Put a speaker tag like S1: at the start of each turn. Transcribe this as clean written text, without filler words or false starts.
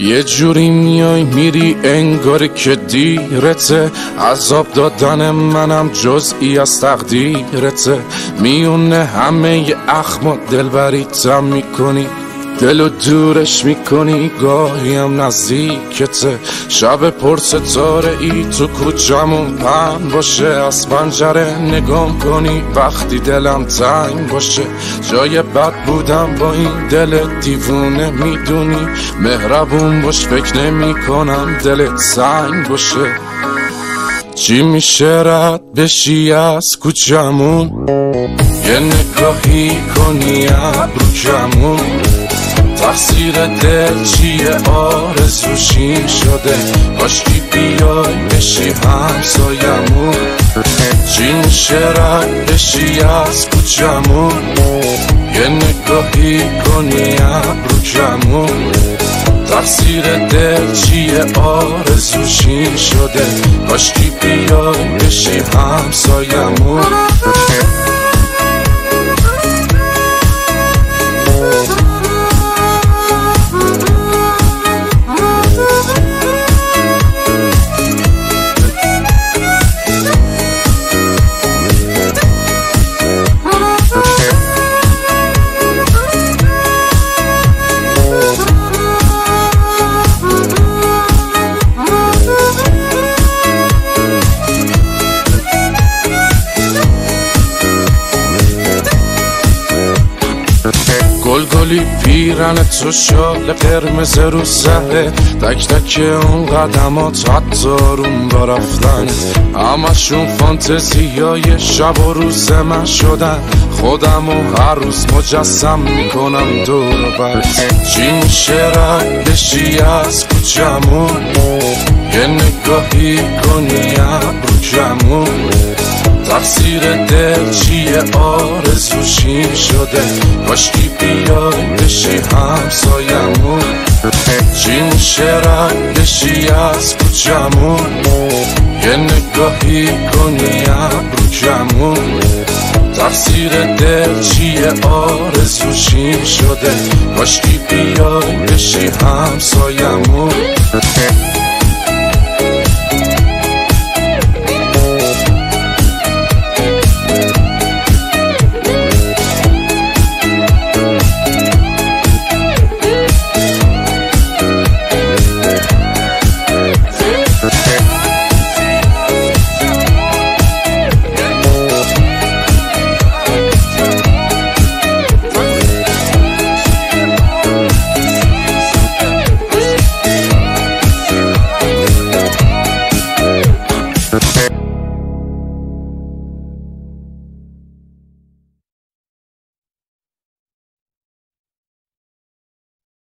S1: یه جوری میای میری انگار که دیرته، عذاب دادن منم جزئی از تقدیرته. میونه همه اخم دلبریتم میکنی، دلو دورش میکنی، گاهی هم نزدیکته. شب پر ستاره ای تو کوچمون پهن باشه، از پنجره نگام کنی وقتی دلم تنگ باشه. جای بد بودم با این دل دیوونه، میدونی مهربون باش فکر نمی کنم دلت سنگ باشه. چی میشه رد بشی از کوچمون، یه نگاهی کنی ابرو کمون. تقصیر دل چیه آرزوشی شده، کاشکی بیای بشی همسایمون. چی میشه رد بشی از کوچمون، یه نگاهی کنی ابرو کمون. تقصیر دل چیه آرزوشی شده، کاشکی بیای بشی همسایمون. گلگلی پیرن تو شال قرمز رو سهره، تک تک اون قدمات حتی روم با رفتن. همشون فانتزیای شب و روز من شدن، خودم و هر روز مجسم میکنم دور بر. چی میشه رد بشی از کوچمون، یه نگاهی کنی ابرو کمون. تقصیر دل چیه آرزوشی شده، کاشکی بیای بشی همسایمون. چی میشه رد بشی از کوچمون، یه نگاهی کنی ابرو کمون. تقصیر دل چیه آرزوشی شده، کاشکی بیای بشی همسایمون.